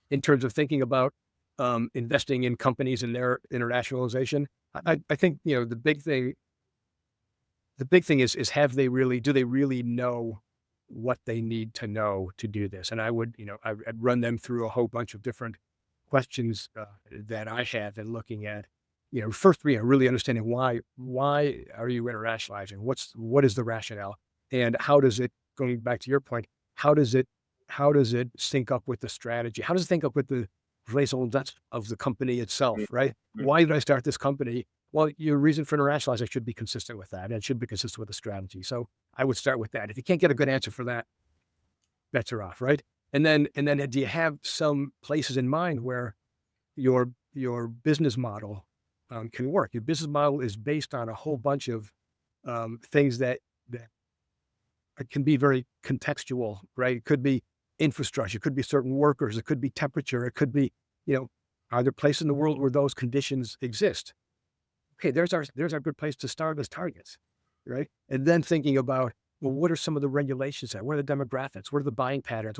Speaker 2: In terms of thinking about investing in companies and their internationalization, I think the big thing is do they really know what they need to know to do this? And I would, I'd run them through a whole bunch of different questions that I have in looking at, first, really understanding why are you internationalizing? What is the rationale? And how does it, going back to your point, how does it sync up with the strategy? How does it sync up with the raison d'etre of the company itself, right?
Speaker 1: Mhm.
Speaker 2: Why did I start this company? Well, your reason for internationalizing should be consistent with that, and it should be consistent with the strategy. So I would start with that. If you can't get a good answer for that, bets are off, right? And then do you have some places in mind where your business model can work? Your business model is based on a whole bunch of things that can be very contextual, right? It could be infrastructure, it could be certain workers, it could be temperature, it could be, are there places in the world where those conditions exist? Okay, there's our good place to start as targets, right? And then thinking about, well, what are some of the regulations there? What are the demographics? What are the buying patterns?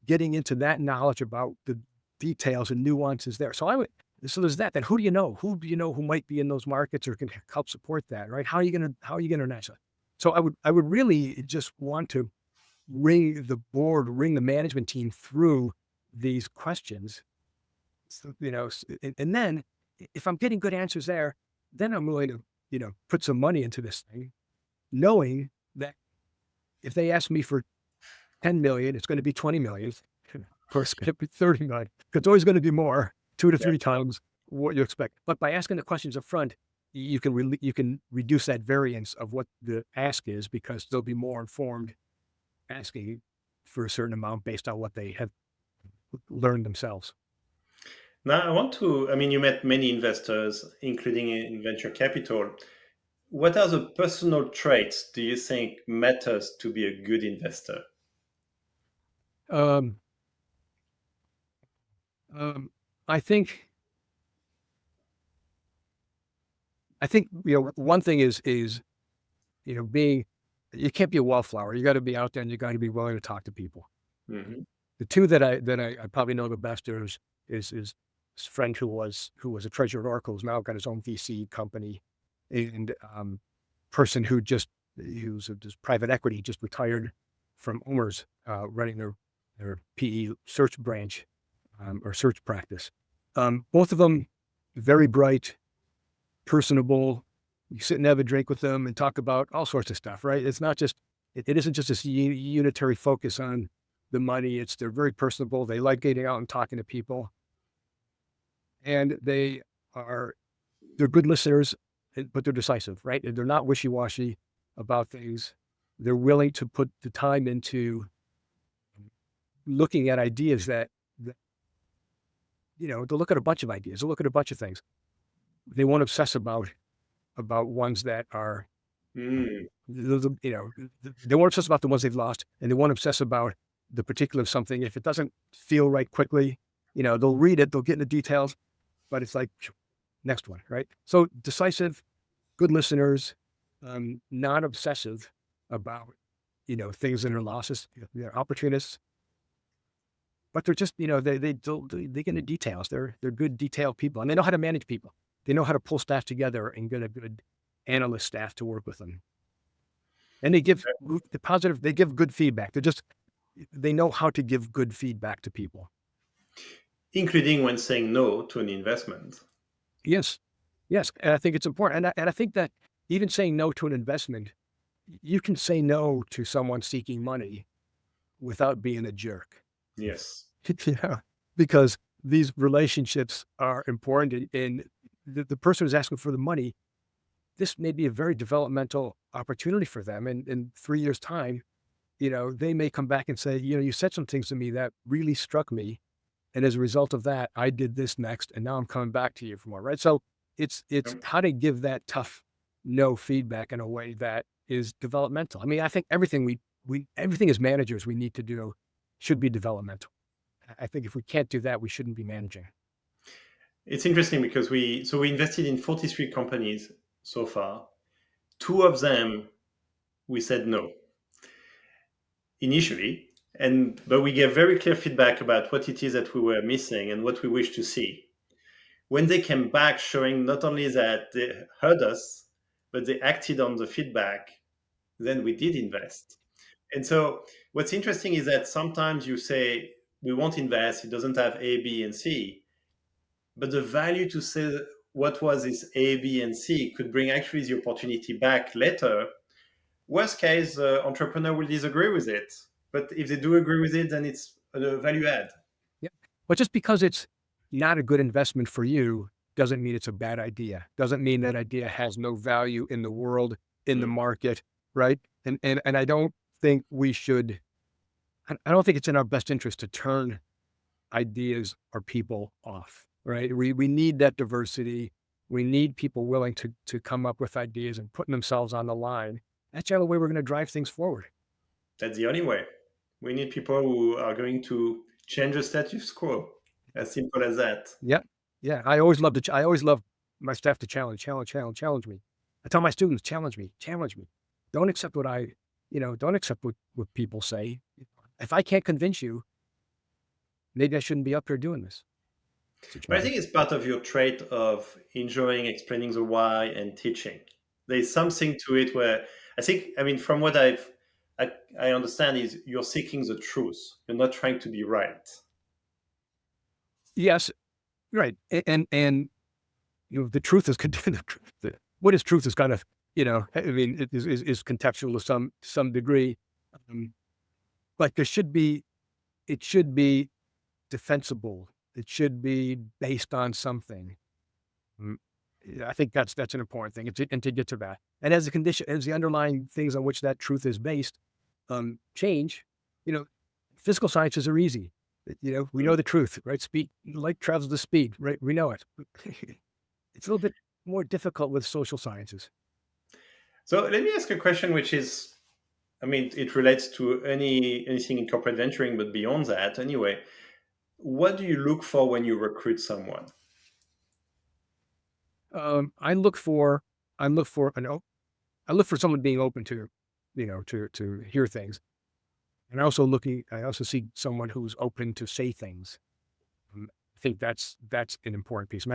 Speaker 2: Getting into that knowledge about the details and nuances there. So there's that. Then who do you know? Who do you know who might be in those markets or can help support that, right? How are you gonna national? So I would really just want to ring the management team through these questions. So, and then if I'm getting good answers there, then I'm willing to, put some money into this thing, knowing that if they ask me for 10 million, it's going to be 20 million, or it's going to be 30 million. It's always going to be more, 2 to 3 times what you expect. But by asking the questions up front, you can reduce that variance of what the ask is because they'll be more informed asking for a certain amount based on what they have learned themselves.
Speaker 1: Now, I want to, I mean, you met many investors, including in venture capital. what are the personal traits do you think matters to be a good investor?
Speaker 2: Um, um, I think one thing is being you can't be a wallflower. You got to be out there and you got to be willing to talk to people.
Speaker 1: Hmm.
Speaker 2: The two that I probably know the best is this friend who was a treasurer at Oracle, who's now got his own VC company, and person who's this private equity just retired from Omer's, running their PE search branch, or search practice. Both of them very bright, personable. You sit and have a drink with them and talk about all sorts of stuff, right? It's not just it isn't just this unitary focus on the money. They're very personable. They like getting out and talking to people, and are they're good listeners, but they're decisive, right? And they're not wishy washy about things. They're willing to put the time into looking at ideas that they'll look at a bunch of ideas. They'll look at a bunch of things. They won't obsess about ones that are,
Speaker 1: Mm.
Speaker 2: they won't obsess about the ones they've lost, and they won't obsess about the particular of something. If it doesn't feel right quickly, they'll read it, they'll get into details, but it's like, next one, right? So decisive, good listeners, not obsessive about, things that are losses. They're opportunists, but they're just, they get into details. They're good detailed people, and they know how to manage people. They know how to pull staff together and get a good analyst staff to work with them. And they give they give good feedback. They know how to give good feedback to people.
Speaker 1: Including when saying no to an investment.
Speaker 2: Yes. Yes. And I think it's important. And I think that even saying no to an investment, you can say no to someone seeking money without being a jerk.
Speaker 1: Yes.
Speaker 2: Yeah. Because these relationships are important. And the person who's asking for the money, this may be a very developmental opportunity for them. And in 3 years' time, they may come back and say, you said some things to me that really struck me. And as a result of that, I did this next, and now I'm coming back to you for more, right? So it's how to give that tough no feedback in a way that is developmental. I mean, I think everything we everything as managers we need to do should be developmental. I think if we can't do that, we shouldn't be managing.
Speaker 1: It's interesting because we invested in 43 companies so far. Two of them we said no initially, and but we gave very clear feedback about what it is that we were missing and what we wish to see. When they came back showing not only that they heard us, but they acted on the feedback, then we did invest. And so what's interesting is that sometimes you say we won't invest, it doesn't have A, B, and C, but the value to say what was this A, B, and C could bring actually the opportunity back later. Worst case, the entrepreneur will disagree with it, but if they do agree with it, then it's a value add.
Speaker 2: Yeah. But just because it's not a good investment for you doesn't mean it's a bad idea. Doesn't mean that idea has no value in the world, in the
Speaker 1: Mm.
Speaker 2: market, right? And I don't think we should. I don't think it's in our best interest to turn ideas or people off, right? We need that diversity. We need people willing to come up with ideas and putting themselves on the line. That's the only way we're going to drive things forward.
Speaker 1: That's the only way. We need people who are going to change the status quo. As simple as that.
Speaker 2: Yeah. Yeah. I always love my staff to challenge me. I tell my students, challenge me. Don't accept don't accept what people say. If I can't convince you, maybe I shouldn't be up here doing this. It's a
Speaker 1: But I think
Speaker 2: challenge.
Speaker 1: it's part of your trait of enjoying explaining the why and teaching. There's something to it where I think, I mean, from what I understand is you're seeking the truth. You're not trying to be right.
Speaker 2: Yes. Right. And the truth is, what is truth is kind of, I mean, it is contextual to some degree. Um, but it should be defensible. It should be based on something. Mm, yeah, I think that's an important thing, and to get to that. And as the underlying things on which that truth is based, change, you know, physical sciences are easy. We
Speaker 1: Mm.
Speaker 2: know the truth, right? Speed, light travels with speed, right? We know it. It's a little bit more difficult with social sciences.
Speaker 1: So let me ask a question, which is, I mean, it relates to anything in corporate venturing, but beyond that, anyway. What do you look for when you recruit someone?
Speaker 2: I look for I look for an o- I look for someone being open to, to hear things, and I also see someone who's open to say things. I think that's an important piece.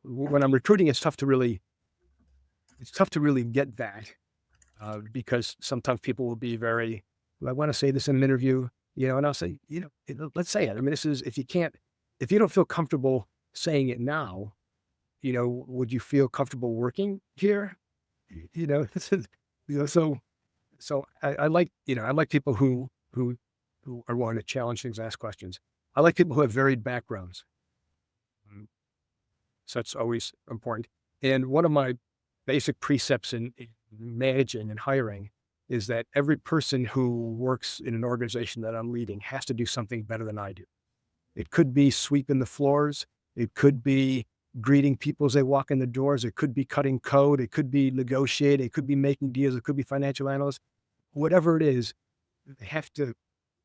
Speaker 2: When I'm recruiting, it's tough to really get that because sometimes people will be very, "Well, I want to say this in an interview," and I'll say, let's say it. I mean, this is if you don't feel comfortable saying it now, would you feel comfortable working here? This is, so I like, I like people who are willing to challenge things, ask questions. I like people who have varied backgrounds. Mm, So that's always important. And one of my basic precepts in managing and hiring is that every person who works in an organization that I'm leading has to do something better than I do. It could be sweeping the floors. It could be greeting people as they walk in the doors. It could be cutting code. It could be negotiating. It could be making deals. It could be financial analysts. Whatever it is, they have to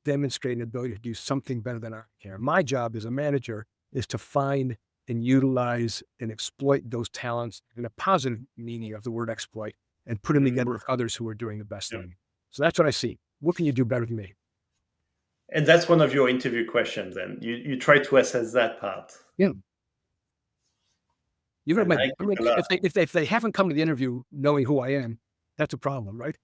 Speaker 2: demonstrate an ability to do something better than I can. My job as a manager is to find and utilize and exploit those talents in a positive meaning of the word exploit and put them
Speaker 1: Mhm.
Speaker 2: together with others who are doing the best
Speaker 1: Yeah.
Speaker 2: thing. So that's what I see. What can you do better than me?
Speaker 1: And that's one of your interview questions. Then you try to assess that part.
Speaker 2: Yeah. You
Speaker 1: I
Speaker 2: read my
Speaker 1: like
Speaker 2: book. I
Speaker 1: it
Speaker 2: mean,
Speaker 1: a lot.
Speaker 2: if they haven't come to the interview knowing who I am, that's a problem, right?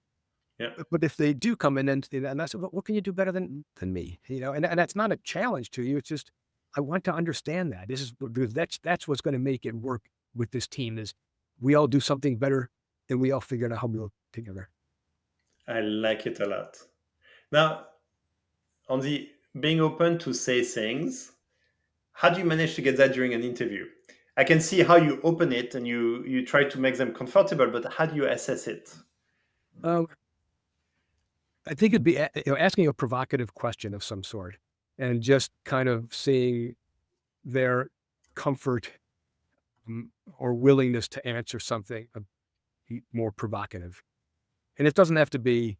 Speaker 1: Yeah.
Speaker 2: But if they do come in and I said, "What can you do better than me?" And that's not a challenge to you. It's just I want to understand that. This is because that's what's going to make it work with this team is we all do something better and we all figure out how we work together.
Speaker 1: I like it a lot. Now, on the being open to say things, how do you manage to get that during an interview? I can see how you open it and you try to make them comfortable, but how do you assess it?
Speaker 2: Um, I think it'd be asking a provocative question of some sort and just kind of seeing their comfort or willingness to answer something more provocative. And it doesn't have to be,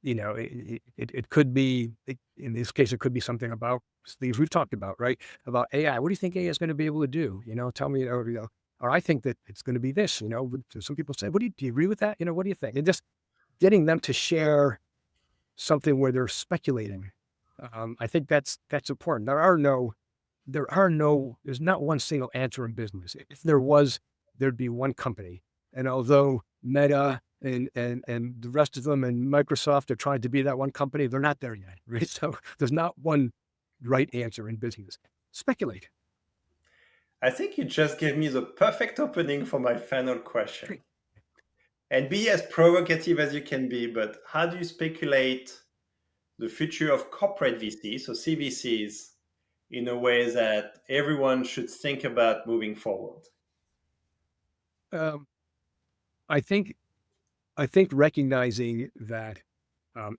Speaker 2: it could be, in this case, it could be something about things we've talked about, right? About AI. What do you think AI is going to be able to do? Tell me, or I think that it's going to be this, but some people say, do you agree with that? What do you think? And just getting them to share something where they're speculating. I think that's important. There's not one single answer in business. If there was, there'd be one company. And although Meta and the rest of them and Microsoft are trying to be that one company, they're not there yet, right? So there's not one right answer in business. Speculate.
Speaker 1: I think you just gave me the perfect opening for my final question.
Speaker 2: Great.
Speaker 1: And be as provocative as you can be, but how do you speculate the future of corporate VCs, so CVCs, in a way that everyone should think about moving forward?
Speaker 2: Um, I think I think recognizing that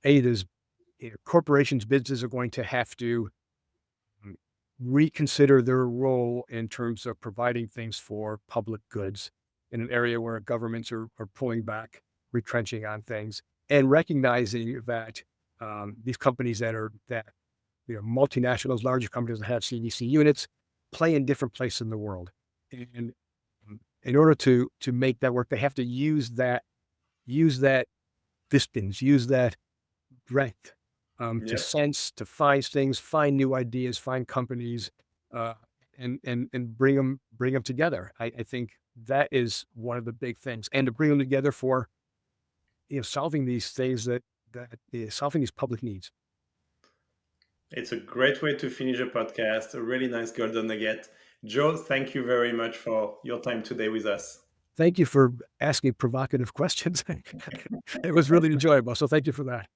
Speaker 2: there's corporations, businesses are going to have to mm, reconsider their role in terms of providing things for public goods in an area where governments are pulling back, retrenching on things, and recognizing that these companies that multinationals, larger companies that have CDC units, play in different places in the world. And in order to make that work, they have to use that distance, use that breadth, to
Speaker 1: Yeah,
Speaker 2: sense, to find things, find new ideas, find companies, uh, and bring them together. I think that is one of the big things, and to bring them together for solving these things solving these public needs.
Speaker 1: it's a great way to finish a podcast. A really nice golden nugget. Joe, thank you very much for your time today with us.
Speaker 2: Thank you for asking provocative questions. It was really enjoyable. So thank you for that.